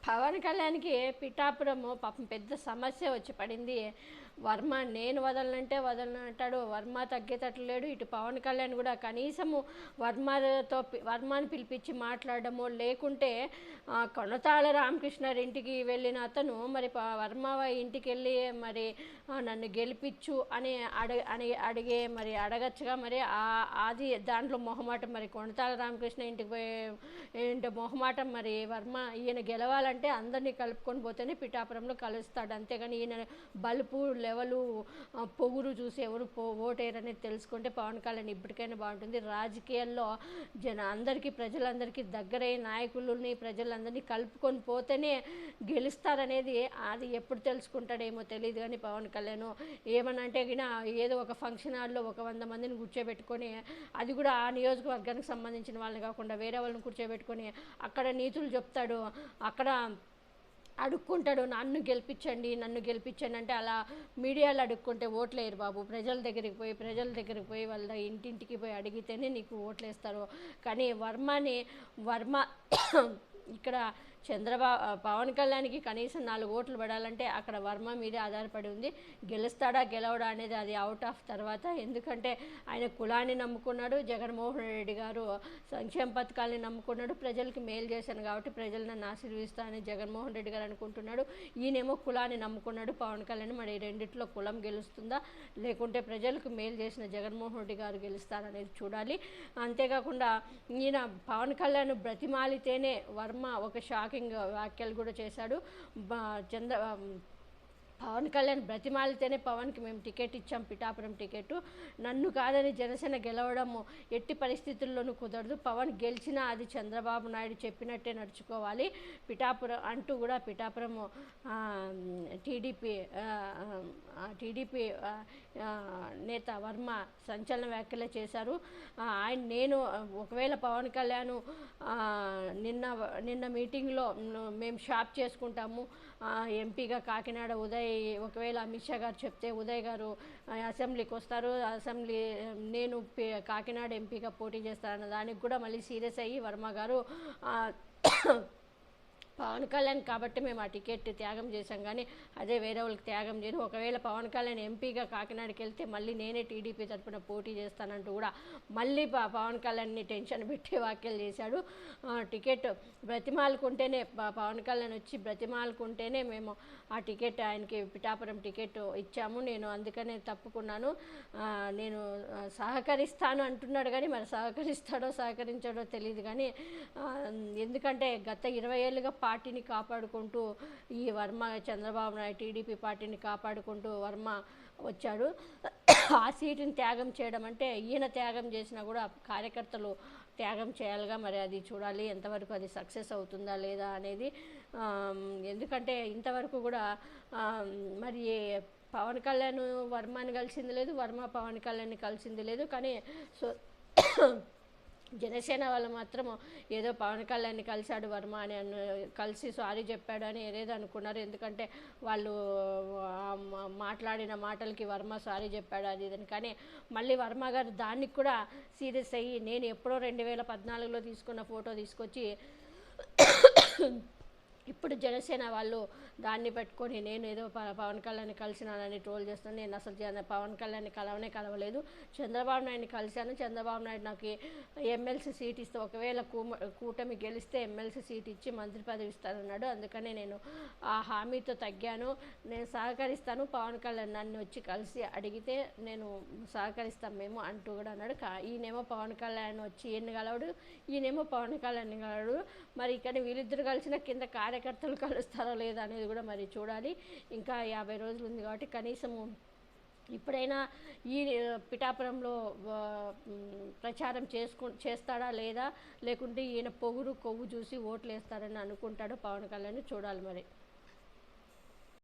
పవన్ కళ్యాణ్‌కి పిఠాపురము పాపం పెద్ద సమస్య వచ్చి పడింది. వర్మ నేను వదలనంటే వదలను అంటాడు. వర్మ తగ్గేటట్లు లేడు. ఇటు పవన్ కళ్యాణ్ కూడా కనీసము వర్మని పిలిపించి మాట్లాడడమో, లేకుంటే కొనతాళ రామకృష్ణారి ఇంటికి వెళ్ళిన అతను మరి వర్మ ఇంటికెళ్ళి మరి నన్ను గెలిపించు అని అడగచ్చుగా. మరి అది దాంట్లో మొహమాటం. మరి కొనతాళ రామకృష్ణ ఇంటికి పోయే ఏంటో మొహమాటం. మరి వర్మ ఈయన గెలవాలంటే అందరినీ కలుపుకొని పోతేనే పిఠాపురంలో కలుస్తాడు. అంతేగాని ఈయన బలుపు లెవెలు పొగురు చూసి ఎవరు ఓటేరనేది తెలుసుకుంటే పవన్ కళ్యాణ్ ఇప్పటికైనా బాగుంటుంది. రాజకీయాల్లో అందరికీ ప్రజలందరికీ దగ్గరై నాయకులని ప్రజలందరినీ కలుపుకొని పోతేనే గెలుస్తారనేది అది ఎప్పుడు తెలుసుకుంటాడేమో తెలియదు. కానీ పవన్ కళ్యాణ్ ఏమనంటే గిన ఏదో ఒక ఫంక్షన్ హాల్లో ఒక 100 మందిని కూర్చోబెట్టుకొని, అది కూడా ఆ నియోజకవర్గానికి సంబంధించిన వాళ్ళని కాకుండా వేరే వాళ్ళని కూర్చోబెట్టుకొని అక్కడ నీతులు చెప్తాడు. అక్కడ అడుక్కుంటాడు, నన్ను గెలిపించండి అంటే అలా మీడియాలో అడుక్కుంటే ఓట్లేరు బాబు. ప్రజల దగ్గరికి పోయి వాళ్ళ ఇంటింటికి పోయి అడిగితేనే నీకు ఓట్లేస్తారు. కానీ వర్మ ఇక్కడ పవన్ కళ్యాణ్కి కనీసం 4 ఓట్లు పడాలంటే అక్కడ వర్మ మీదే ఆధారపడి ఉంది. గెలుస్తాడా గెలవడా అనేది అది అవుట్ ఆఫ్ తర్వాత. ఎందుకంటే ఆయన కులాన్ని నమ్ముకున్నాడు. జగన్మోహన్ రెడ్డి గారు సంక్షేమ పథకాలని నమ్ముకున్నాడు. ప్రజలకి మేలు చేశాను కాబట్టి ప్రజలు నన్ను ఆశీర్వదిస్తానని జగన్మోహన్ రెడ్డి గారు అనుకుంటున్నాడు. ఈయనేమో కులాన్ని నమ్ముకున్నాడు పవన్ కళ్యాణ్. మరి రెండిట్లో కులం గెలుస్తుందా, లేకుంటే ప్రజలకు మేలు చేసిన జగన్మోహన్ రెడ్డి గారు గెలుస్తారనేది చూడాలి. అంతేకాకుండా ఈయన పవన్ కళ్యాణ్ బ్రతిమాలితేనే వర్మ ఒక షాకింగ్ వ్యాఖ్యలు కూడా చేశాడు. పవన్ కళ్యాణ్ బ్రతిమాలితేనే పవన్కి మేము టికెట్ ఇచ్చాం, పిఠాపురం టికెట్. నన్ను కాదని జనసేన గెలవడము ఎట్టి పరిస్థితుల్లోనూ కుదరదు. పవన్ గెలిచినా అది చంద్రబాబు నాయుడు చెప్పినట్టే నడుచుకోవాలి పిఠాపురం అంటూ కూడా పిఠాపురము టీడీపీ నేత వర్మ సంచలన వ్యాఖ్యలే చేశారు. నేను ఒకవేళ పవన్ కళ్యాణ్ నిన్న మీటింగ్లో మేము షాప్ చేసుకుంటాము ఎంపీగా కాకినాడ ఉదయ్, ఒకవేళ అమిత్ షా గారు చెప్తే ఉదయ్ గారు అసెంబ్లీకి వస్తారు, నేను కాకినాడ ఎంపీగా పోటీ చేస్తానన్న దానికి కూడా మళ్ళీ సీరియస్ అయ్యి వర్మ గారు పవన్ కళ్యాణ్ కాబట్టి మేము ఆ టికెట్ త్యాగం చేశాం, కానీ అదే వేరే వాళ్ళకి త్యాగం చేయను. ఒకవేళ పవన్ కళ్యాణ్ ఎంపీగా కాకినాడకి వెళ్తే మళ్ళీ నేనే టీడీపీ తరఫున పోటీ చేస్తానంటూ కూడా మళ్ళీ పవన్ కళ్యాణ్ని టెన్షన్ పెట్టే వ్యాఖ్యలు చేశాడు. టికెట్ బ్రతిమాలుకుంటేనే పవన్ కళ్యాణ్ వచ్చి బ్రతిమాలుకుంటేనే మేము ఆ టికెట్ ఆయనకి పిఠాపురం టికెట్ ఇచ్చాము, నేను అందుకనే తప్పుకున్నాను, నేను సహకరిస్తాను అంటున్నాడు. కానీ మరి సహకరించాడో తెలియదు. కానీ ఎందుకంటే గత 20 ఏళ్ళుగా పార్టీని కాపాడుకుంటూ ఈ వర్మ చంద్రబాబు నాయుడు టీడీపీ పార్టీని కాపాడుకుంటూ వర్మ వచ్చాడు. ఆ సీటుని త్యాగం చేయడం అంటే ఈయన త్యాగం చేసినా కూడా కార్యకర్తలు త్యాగం చేయాలిగా. మరి అది చూడాలి ఎంతవరకు అది సక్సెస్ అవుతుందా లేదా అనేది. ఎందుకంటే ఇంతవరకు కూడా మరి పవన్ కళ్యాణ్ వర్మని కలిసింది లేదు, వర్మ పవన్ కళ్యాణ్ని కలిసింది లేదు. కానీ జనసేన వాళ్ళు మాత్రం ఏదో పవన్ కళ్యాణ్ని కలిశాడు వర్మ అని కలిసి సారీ చెప్పాడు అని ఏదేదో అనుకున్నారు. ఎందుకంటే వాళ్ళు మాట్లాడిన మాటలకి వర్మ సారీ చెప్పాడు అది ఇదని. కానీ మళ్ళీ వర్మ గారు దానికి కూడా సీరియస్ అయ్యి నేను ఎప్పుడో 2014లో తీసుకున్న ఫోటో తీసుకొచ్చి ఇప్పుడు జనసేన వాళ్ళు దాన్ని పెట్టుకొని నేను ఏదో పవన్ కళ్యాణ్ని కలిసినానని ట్రోల్ చేస్తున్నాను. నేను అసలు పవన్ కళ్యాణ్ని కలవలేదు, చంద్రబాబు నాయుడిని కలిశాను. చంద్రబాబు నాయుడు నాకు ఎమ్మెల్సీ సీట్ ఇస్తే, ఒకవేళ కూటమి గెలిస్తే ఎమ్మెల్సీ సీట్ ఇచ్చి మంత్రి పదవి ఇస్తానన్నాడు. అందుకనే నేను ఆ హామీతో తగ్గాను, నేను సహకరిస్తాను, పవన్ కళ్యాణ్ నన్ను వచ్చి కలిసి అడిగితే నేను సహకరిస్తాం మేము అంటూ కూడా అన్నాడు. ఈయనేమో పవన్ కళ్యాణ్ వచ్చి ఈయన్ని కలవడు, ఈయనేమో పవన్ కళ్యాణ్ని కలవడు. మరి ఇక్కడ వీళ్ళిద్దరు కలిసిన కింద కార్యకర్తలు కలుస్తారో లేదా అనేది కూడా మరి చూడాలి. ఇంకా 50 రోజులు ఉంది కాబట్టి కనీసము ఇప్పుడైనా ఈ పిఠాపురంలో ప్రచారం చేస్తాడా లేదా, లేకుంటే ఈయన పొగురు కొవ్వు చూసి ఓట్లు వేస్తారని అనుకుంటాడో పవన్ కళ్యాణ్ చూడాలి మరి.